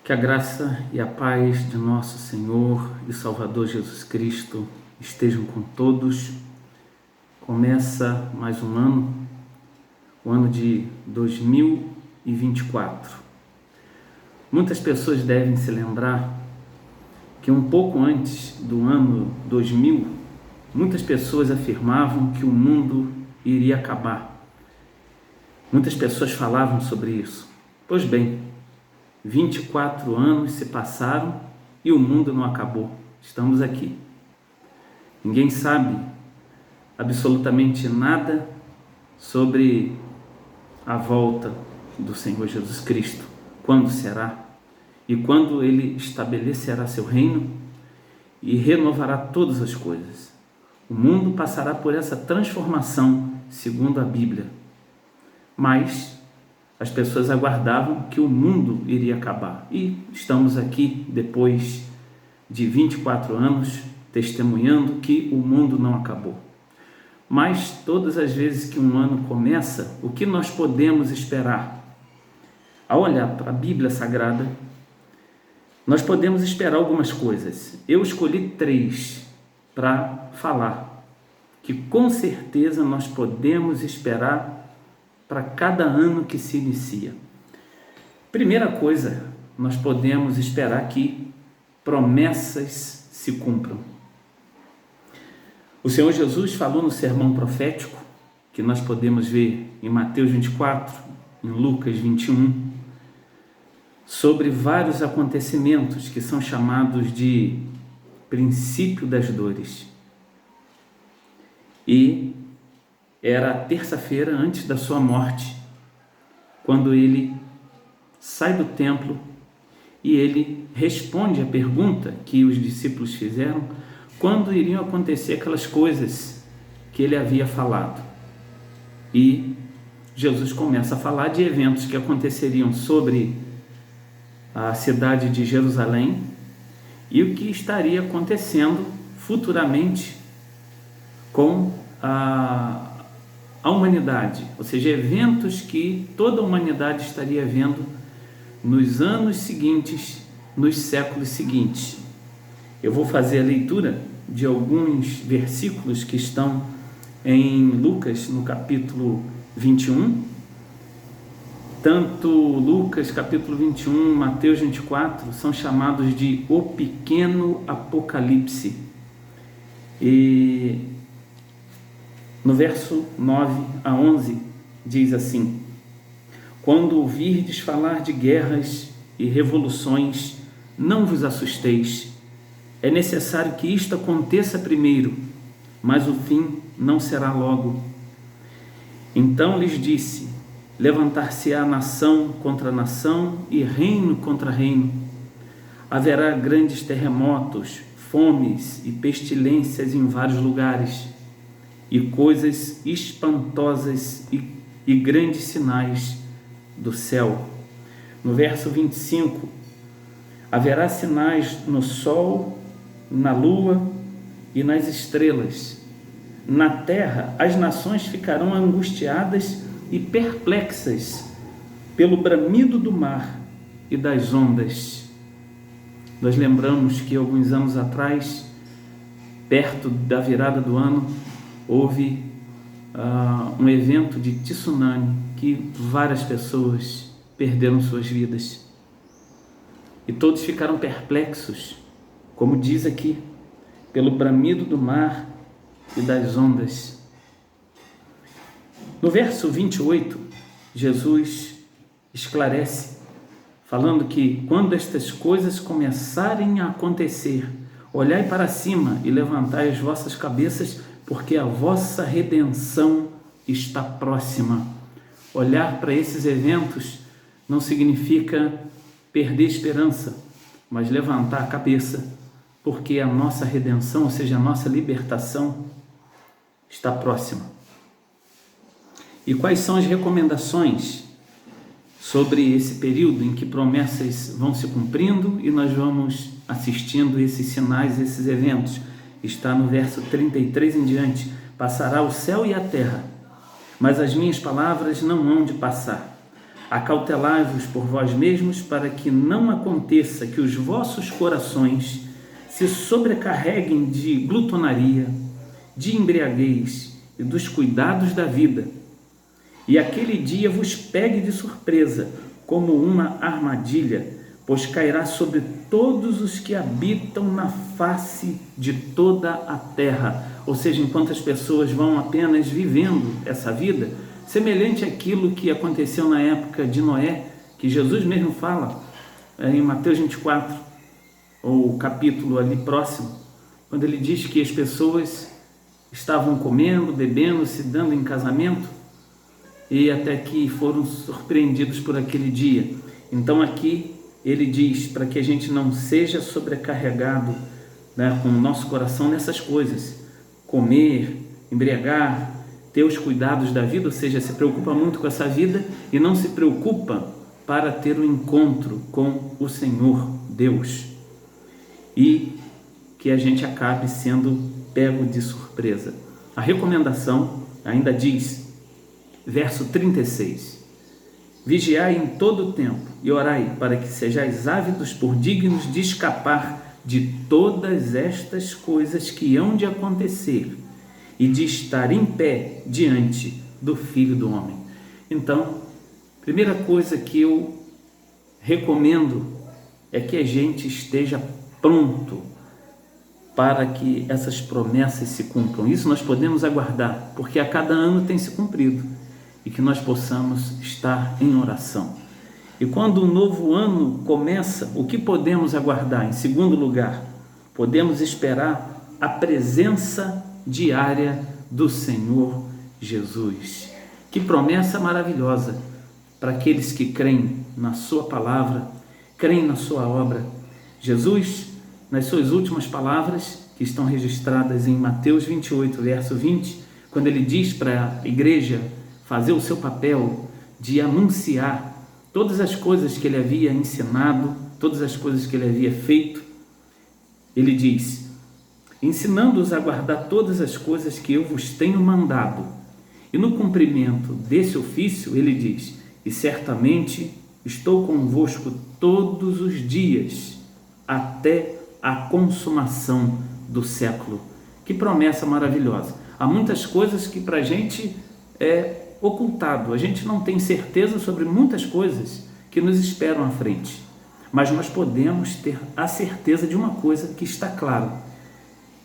Que a graça e a paz de nosso Senhor e Salvador Jesus Cristo estejam com todos. Começa mais um ano, o ano de 2024. Muitas pessoas devem se lembrar que um pouco antes do ano 2000, muitas pessoas afirmavam que o mundo iria acabar. Muitas pessoas falavam sobre isso. Pois bem, 24 anos se passaram e o mundo não acabou. Estamos aqui. Ninguém sabe absolutamente nada sobre a volta do Senhor Jesus Cristo. Quando será? E quando Ele estabelecerá seu reino e renovará todas as coisas. O mundo passará por essa transformação, segundo a Bíblia. Mas as pessoas aguardavam que o mundo iria acabar. E estamos aqui, depois de 24 anos, testemunhando que o mundo não acabou. Mas todas as vezes que um ano começa, o que nós podemos esperar? Ao olhar para a Bíblia Sagrada, nós podemos esperar algumas coisas. Eu escolhi 3 para falar, que com certeza nós podemos esperar para cada ano que se inicia. Primeira coisa, nós podemos esperar que promessas se cumpram. O Senhor Jesus falou no sermão profético, que nós podemos ver em Mateus 24, em Lucas 21, sobre vários acontecimentos que são chamados de princípio das dores. E era a terça-feira antes da sua morte, quando ele sai do templo e ele responde a pergunta que os discípulos fizeram, quando iriam acontecer aquelas coisas que ele havia falado. E Jesus começa a falar de eventos que aconteceriam sobre a cidade de Jerusalém e o que estaria acontecendo futuramente com a humanidade, ou seja, eventos que toda a humanidade estaria vendo nos anos seguintes, nos séculos seguintes. Eu vou fazer a leitura de alguns versículos que estão em Lucas, no capítulo 21, tanto Lucas, capítulo 21, Mateus 24, são chamados de o pequeno Apocalipse. E no verso 9 a 11, diz assim: Quando ouvirdes falar de guerras e revoluções, não vos assusteis. É necessário que isto aconteça primeiro, mas o fim não será logo. Então lhes disse: levantar-se-á nação contra nação e reino contra reino. Haverá grandes terremotos, fomes e pestilências em vários lugares, e coisas espantosas e grandes sinais do céu. No verso 25, haverá sinais no sol, na lua e nas estrelas. Na terra, as nações ficarão angustiadas e perplexas pelo bramido do mar e das ondas. Nós lembramos que alguns anos atrás, perto da virada do ano, houve um evento de tsunami que várias pessoas perderam suas vidas. E todos ficaram perplexos, como diz aqui, pelo bramido do mar e das ondas. No verso 28, Jesus esclarece, falando que quando estas coisas começarem a acontecer, olhai para cima e levantai as vossas cabeças, porque a vossa redenção está próxima. Olhar para esses eventos não significa perder esperança, mas levantar a cabeça, porque a nossa redenção, ou seja, a nossa libertação, está próxima. E quais são as recomendações sobre esse período em que promessas vão se cumprindo e nós vamos assistindo esses sinais, esses eventos? Está no verso 33 em diante: passará o céu e a terra, mas as minhas palavras não hão de passar. Acautelai-vos por vós mesmos, para que não aconteça que os vossos corações se sobrecarreguem de glutonaria, de embriaguez e dos cuidados da vida, e aquele dia vos pegue de surpresa, como uma armadilha, pois cairá sobre todos os que habitam na face de toda a terra. Ou seja, enquanto as pessoas vão apenas vivendo essa vida, semelhante àquilo que aconteceu na época de Noé, que Jesus mesmo fala em Mateus 24, ou o capítulo ali próximo, quando ele diz que as pessoas estavam comendo, bebendo, se dando em casamento, e até que foram surpreendidos por aquele dia. Então aqui ele diz para que a gente não seja sobrecarregado, né, com o nosso coração nessas coisas, comer, embriagar, ter os cuidados da vida, ou seja, se preocupa muito com essa vida e não se preocupa para ter um encontro com o Senhor Deus, e que a gente acabe sendo pego de surpresa. A recomendação ainda diz, verso 36, vigiai em todo o tempo e orai para que sejais ávidos por dignos de escapar de todas estas coisas que hão de acontecer e de estar em pé diante do Filho do Homem. Então, primeira coisa que eu recomendo é que a gente esteja pronto para que essas promessas se cumpram. Isso nós podemos aguardar, porque a cada ano tem se cumprido, e que nós possamos estar em oração. E quando o novo ano começa, o que podemos aguardar? Em segundo lugar, podemos esperar a presença diária do Senhor Jesus. Que promessa maravilhosa para aqueles que creem na sua palavra, creem na sua obra. Jesus, nas suas últimas palavras, que estão registradas em Mateus 28, verso 20, quando ele diz para a igreja fazer o seu papel de anunciar todas as coisas que ele havia ensinado, todas as coisas que ele havia feito, ele diz, ensinando-os a guardar todas as coisas que eu vos tenho mandado. E no cumprimento desse ofício, ele diz, e certamente estou convosco todos os dias, até a consumação do século. Que promessa maravilhosa! Há muitas coisas que para a gente é ocultado, a gente não tem certeza sobre muitas coisas que nos esperam à frente, mas nós podemos ter a certeza de uma coisa que está claro: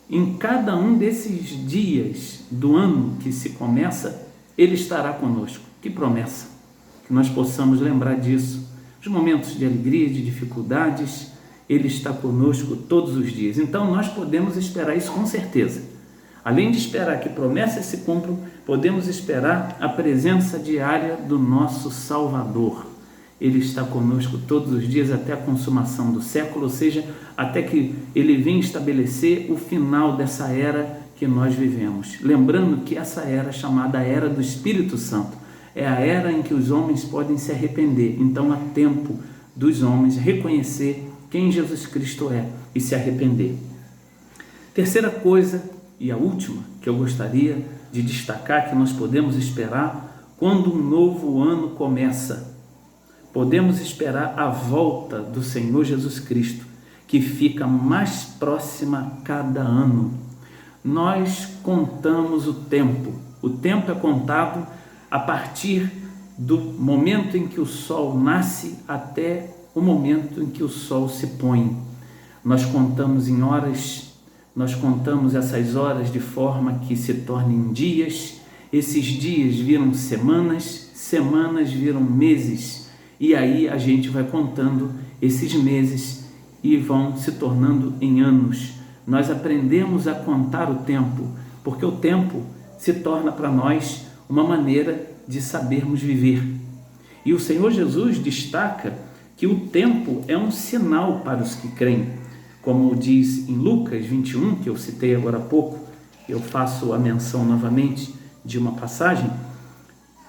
em cada um desses dias do ano que se começa, Ele estará conosco. Que promessa! Que nós possamos lembrar disso. Os momentos de alegria, de dificuldades, Ele está conosco todos os dias. Então nós podemos esperar isso com certeza. Além de esperar que promessas se cumpram, podemos esperar a presença diária do nosso Salvador. Ele está conosco todos os dias até a consumação do século, ou seja, até que Ele venha estabelecer o final dessa era que nós vivemos. Lembrando que essa era, chamada Era do Espírito Santo, é a era em que os homens podem se arrepender. Então há tempo dos homens reconhecer quem Jesus Cristo é e se arrepender. Terceira coisa, e a última, que eu gostaria de destacar, que nós podemos esperar quando um novo ano começa. Podemos esperar a volta do Senhor Jesus Cristo, que fica mais próxima a cada ano. Nós contamos o tempo é contado a partir do momento em que o sol nasce até o momento em que o sol se põe. Nós contamos em horas, nós contamos essas horas de forma que se tornem dias, esses dias viram semanas, semanas viram meses, e aí a gente vai contando esses meses e vão se tornando em anos. Nós aprendemos a contar o tempo, porque o tempo se torna para nós uma maneira de sabermos viver. E o Senhor Jesus destaca que o tempo é um sinal para os que creem. Como diz em Lucas 21, que eu citei agora há pouco, eu faço a menção novamente de uma passagem,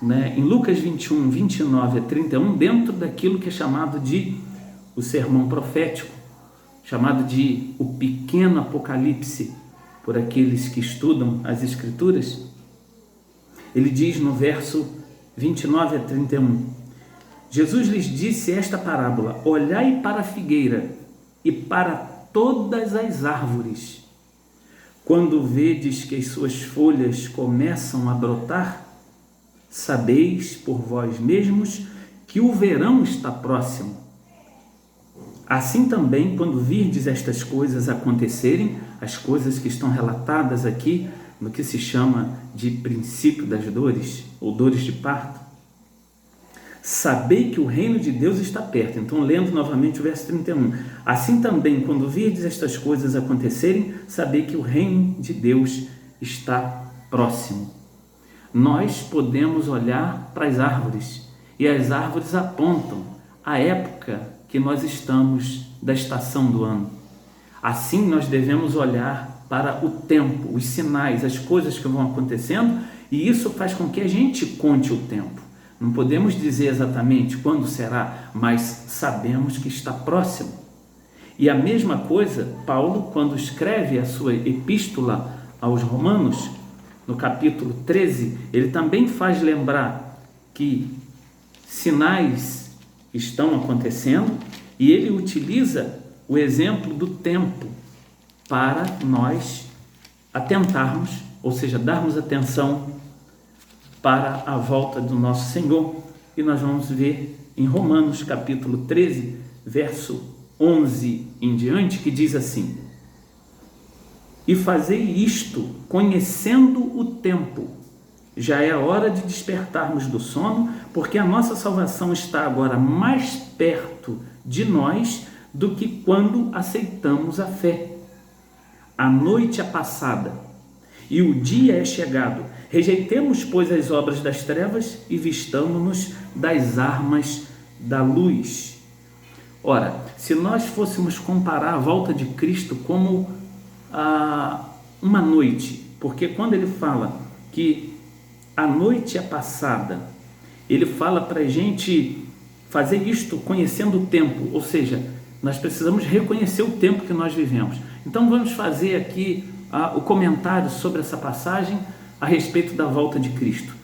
né? Em Lucas 21, 29 a 31, dentro daquilo que é chamado de o sermão profético, chamado de o pequeno Apocalipse, por aqueles que estudam as Escrituras, ele diz no verso 29 a 31, Jesus lhes disse esta parábola: olhai para a figueira e para todas as árvores. Quando vedes que as suas folhas começam a brotar, sabeis por vós mesmos que o verão está próximo. Assim também, quando virdes estas coisas acontecerem, as coisas que estão relatadas aqui, no que se chama de princípio das dores, ou dores de parto, sabei que o reino de Deus está perto. Então, lendo novamente o verso 31. Assim também, quando virdes estas coisas acontecerem, sabei que o reino de Deus está próximo. Nós podemos olhar para as árvores, e as árvores apontam a época que nós estamos da estação do ano. Assim, nós devemos olhar para o tempo, os sinais, as coisas que vão acontecendo, e isso faz com que a gente conte o tempo. Não podemos dizer exatamente quando será, mas sabemos que está próximo. E a mesma coisa, Paulo, quando escreve a sua epístola aos Romanos, no capítulo 13, ele também faz lembrar que sinais estão acontecendo, e ele utiliza o exemplo do tempo para nós atentarmos, ou seja, darmos atenção para a volta do nosso Senhor. E nós vamos ver em Romanos capítulo 13, verso 11 em diante, que diz assim: e fazei isto conhecendo o tempo, já é a hora de despertarmos do sono, porque a nossa salvação está agora mais perto de nós do que quando aceitamos a fé. A noite é passada e o dia é chegado. Rejeitemos, pois, as obras das trevas e vistamo-nos das armas da luz. Ora, se nós fôssemos comparar a volta de Cristo como uma noite, porque quando ele fala que a noite é passada, ele fala para a gente fazer isto conhecendo o tempo, ou seja, nós precisamos reconhecer o tempo que nós vivemos. Então vamos fazer aqui o comentário sobre essa passagem a respeito da volta de Cristo.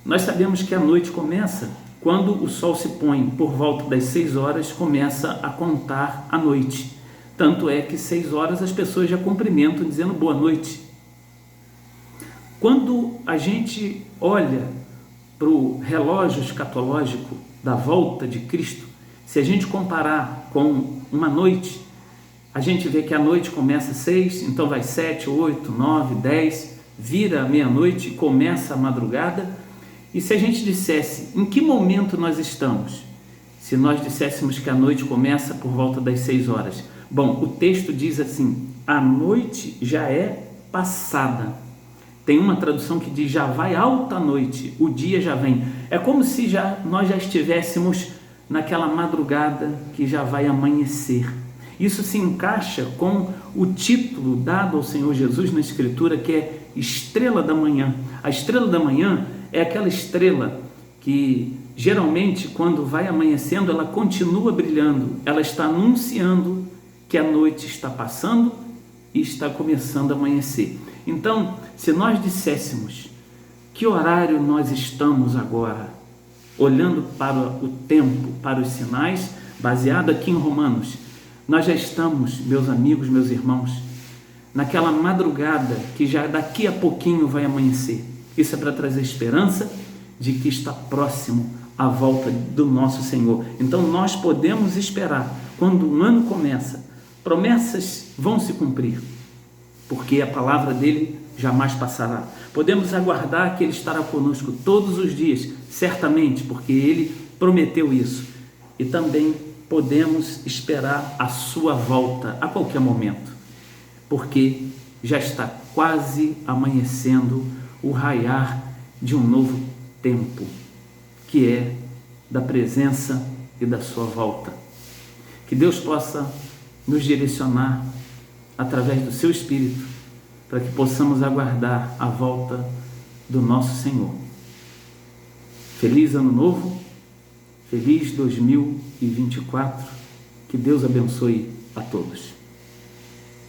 Nós sabemos que a noite começa quando o sol se põe, por volta das 6 horas, começa a contar a noite. Tanto é que 6 horas as pessoas já cumprimentam dizendo boa noite. Quando a gente olha para o relógio escatológico da volta de Cristo, se a gente comparar com uma noite, a gente vê que a noite começa às 6, então vai 7, 8, 9, 10, vira a meia-noite e começa a madrugada. E se a gente dissesse em que momento nós estamos, se nós disséssemos que a noite começa por volta das 6 horas, bom, o texto diz assim: a noite já é passada. Tem uma tradução que diz já vai alta a noite, o dia já vem. É como se nós já estivéssemos naquela madrugada que já vai amanhecer. Isso se encaixa com o título dado ao Senhor Jesus na Escritura, que é Estrela da Manhã. A Estrela da Manhã é aquela estrela que geralmente quando vai amanhecendo ela continua brilhando, ela está anunciando que a noite está passando e está começando a amanhecer. Então, se nós disséssemos que horário nós estamos agora, olhando para o tempo, para os sinais, baseado aqui em Romanos, nós já estamos, meus amigos, meus irmãos, naquela madrugada que já daqui a pouquinho vai amanhecer. Isso é para trazer esperança de que está próximo a volta do nosso Senhor. Então nós podemos esperar, quando o ano começa, promessas vão se cumprir, porque a palavra dele jamais passará. Podemos aguardar que ele estará conosco todos os dias, certamente, porque ele prometeu isso. E também podemos esperar a sua volta a qualquer momento, porque já está quase amanhecendo o raiar de um novo tempo, que é da presença e da sua volta. Que Deus possa nos direcionar através do seu Espírito, para que possamos aguardar a volta do nosso Senhor. Feliz Ano Novo, feliz 2024, que Deus abençoe a todos.